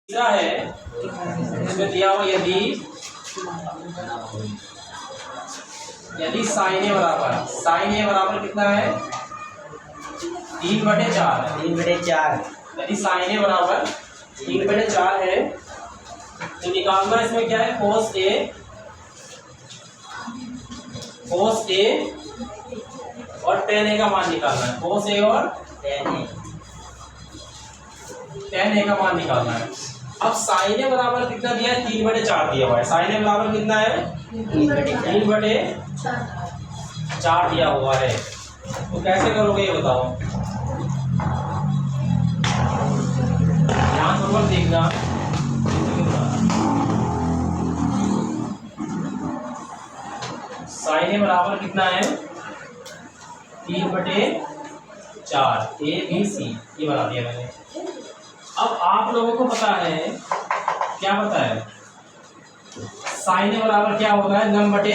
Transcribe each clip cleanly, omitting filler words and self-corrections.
तीसरा है इसमें दिया हुआ यदि साइन ए बराबर कितना है 3/4 यदि साइन ए बराबर 3/4 है तो निकालना इसमें क्या है cos a और tan a का मान निकालना है। cos a और tan a का मान निकालना है। अब साइन ए बराबर कितना दिया है 3/4 दिया हुआ है। साइन ए बराबर कितना है 3/4 दिया हुआ है। तो कैसे करोगे ये बताओ, ध्यानपूर्वक देखना। साइन ए बराबर कितना है 3/4 ए बी सी, ये बना दिया मैंने। अब आप लोगों को पता है, क्या पता है, साइन ए बराबर क्या होता है लंब बटे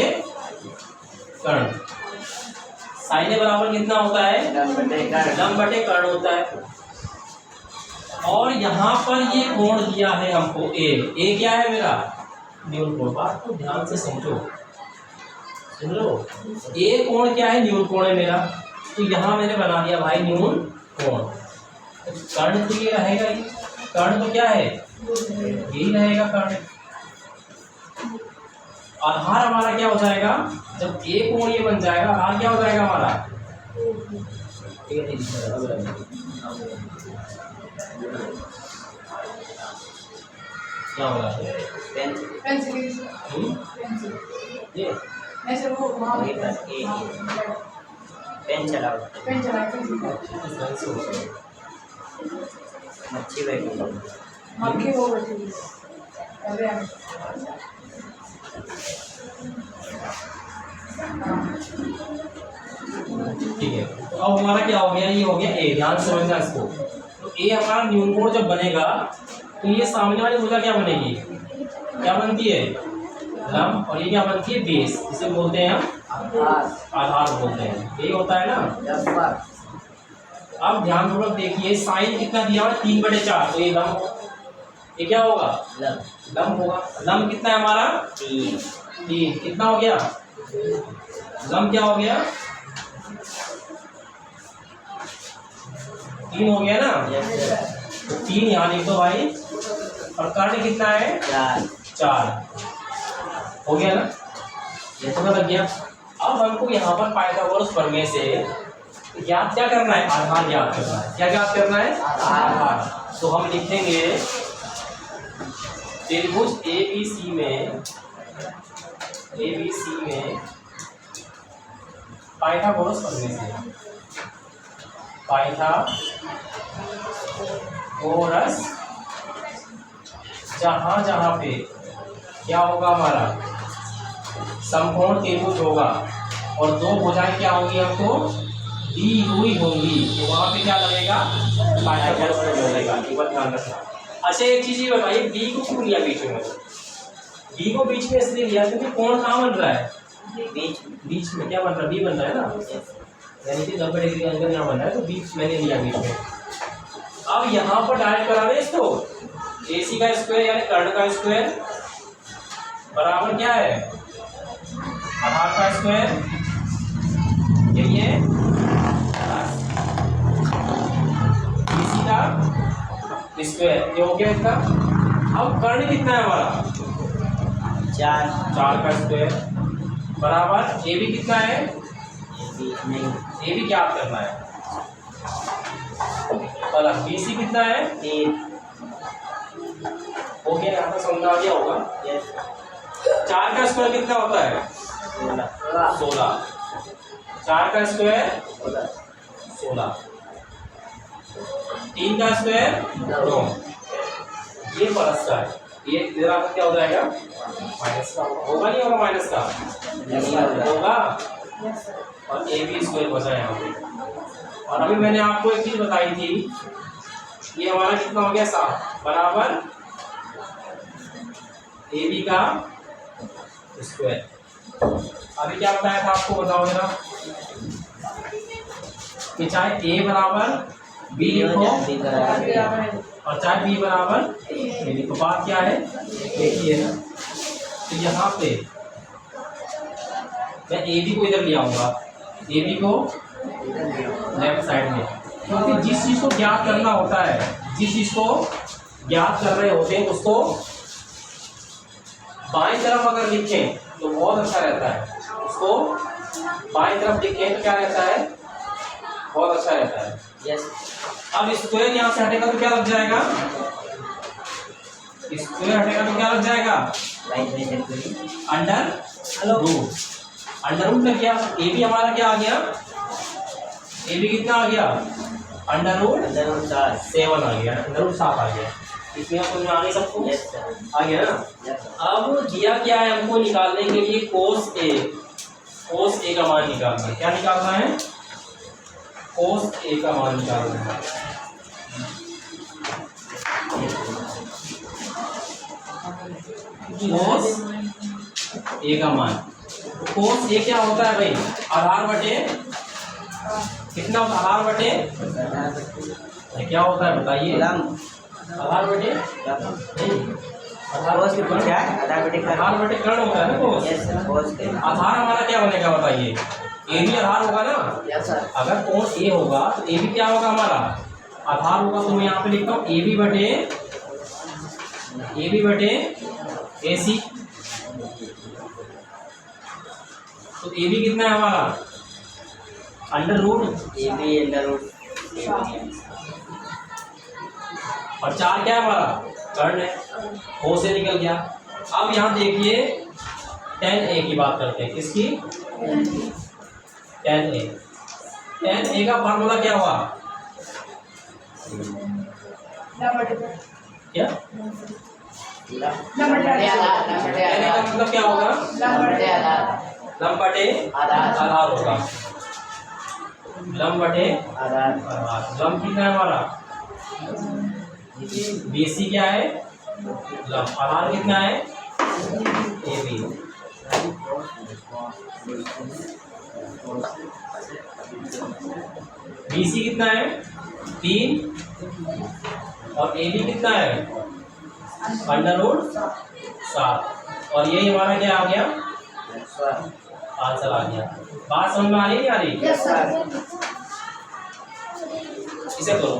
कर्ण। साइन ए बराबर कितना होता है लंब बटे कर्ण होता है। और यहाँ पर ये कोण दिया है हमको ए क्या है मेरा न्यून कोण। बात को ध्यान से समझो, सुन लो। ए कोण क्या है न्यून कोण है मेरा, तो यहाँ मैंने बना दिया भाई न्यून कोण। कर्ण तो ये रहेगा ही, कर्ण तो क्या है यही रहेगा कर्ण। आधार हमारा क्या हो जाएगा, जब ए कोण ये बन जाएगा, आधार क्या हो जाएगा हमारा, क्या होगा मच्छी बैठी ठीक है। तो अब हमारा क्या हो गया, ये हो गया ए। ध्यान से समझना इसको। तो ए हमारा न्यून कोण जब बनेगा तो ये सामने वाली भुजा क्या बनेगी, क्या बनती है लंब, और ये क्या बनती है बेस, इसे बोलते हैं हम आधार बोलते हैं। यही होता है ना। अब ध्यानपूर्वक देखिए, साइन कितना दिया हुआ 3/4, तो ये लंब, ये क्या होगा लंब होगा। लंब कितना है हमारा 3, कितना हो गया लंब, क्या हो गया 3 हो गया ना। तो 3 यहाँ लिख दो भाई, और कर्ण कितना है 4 हो गया ना, ये तो लग गया। अब हमको यहाँ पर पाइथागोरस प्रमेय से याद क्या करना है, आधार याद करना है। क्या याद करना है आधार। तो हम लिखेंगे त्रिभुज ABC में पाइथागोरस प्रमेय से, पाइथागोरस जहाँ जहाँ पे क्या होगा हमारा समकोण त्रिभुज होगा और दो भुजाएं क्या होंगी हमको दी हुई होंगी, तो वहां पे क्या लगेगा पाइथागोरस प्रमेय लगेगा। ये बात ध्यान रखना। अच्छा एक चीज ये बताइए, बी को क्यों लिया बीच में, बी को बीच में इसलिए लिया क्योंकि कोण कहाँ बन रहा है बीच में, क्या बन रहा है बी बन रहा है ना, यानी कि 90 डिग्री एंगल यहाँ बन रहा है, तो बीच मैंने लिया बीच में। अब यहाँ पर डायरेक्ट करा रहे इसको, AC का स्क्वायर यानी कर्ण का स्क्वायर बराबर क्या है आधार का स्क्वायर, यही है BC का स्क्वायर, ये हो गया इसका। अब कर्ण कितना है हमारा 4 का स्क्वायर बराबर AB कितना है, AB क्या करना है वाला, BC कितना है 1 हो गया। यहाँ पर समझ आ गया होगा। 4 का स्क्वायर कितना होता है 16, 4 का स्क्वायर 16, 3 का स्क्वायर 9, ये प्लस का है, ये तेरा क्या हो जाएगा माइनस का होगा, नहीं होगा माइनस का होगा, और AB स्क्वायर बचा है यहाँ पे। और अभी मैंने आपको एक चीज बताई थी, ये हमारा कितना हो गया 7 बराबर AB का स्क्वायर। अभी क्या बताया था आपको, बताओ जरा, कि चाहे A बराबर B लिखो और चाहे बी बराबर ए बी। तो बात क्या है, देखिए ना, तो यहाँ पे मैं ए बी को इधर ले आऊंगा, ए बी को लेफ्ट साइड में, क्योंकि जिस चीज को ज्ञात करना होता है, जिस चीज को ज्ञात कर रहे होते हैं उसको बाईं तरफ अगर लिखें तो बहुत अच्छा रहता है, उसको बाईं तरफ लिखें तो क्या रहता है, बहुत अच्छा रहता है। यस। अब स्क्वायर यहाँ से हटेगा तो क्या लग जाएगा, स्क्वायर हटेगा तो क्या लग जाएगा, अंडर रूट। अंडर रूट लग गया। ए बी हमारा क्या आ गया, ए बी कितना आ गया, अंडर रूट 7 आ गया, अंडर रूट 7 आ गया। इसमें आपको आ गया सबको, आ गया ना। अब दिया क्या है हमको निकालने के लिए, कोस ए का मान निकालना है। क्या निकालना है, कोस ए का मान निकालना है। कोस ए का मान, कोस ए क्या होता है भाई, आधार बटे कितना होता है, आधार बटे क्या होता है बताइए, आधार बटे आधार बटे कर्ण होता है ना कोस। आधार हमारा क्या बनेगा बताइए, ए भी आधार होगा ना। अगर कोस ए होगा तो ए भी क्या होगा हमारा, आधार होगा। तो मैं यहाँ पे लिखता हूँ ए बी बटे ए सी। तो ए बी कितना है हमारा, under root A B under root, और 4 क्या है हमारा, कर्ण है, ओ से निकल गया। अब यहाँ देखिए tan a की बात करते हैं, किसकी, tan a का फार्मूला क्या हुआ, क्या tan a का मतलब क्या होगा, लंब बटे आधार होगा, लंब बटे आधार। लंब कितना है हमारा, BC क्या है, लंब। आधार कितना है, AB। BC कितना है, 3, और AB कितना है, अंडर रूट 7। और यही हमारा क्या आ गया, आंसर आ गया। बात समझ में आ रही नहीं आ रही, यस सर। इसे करो।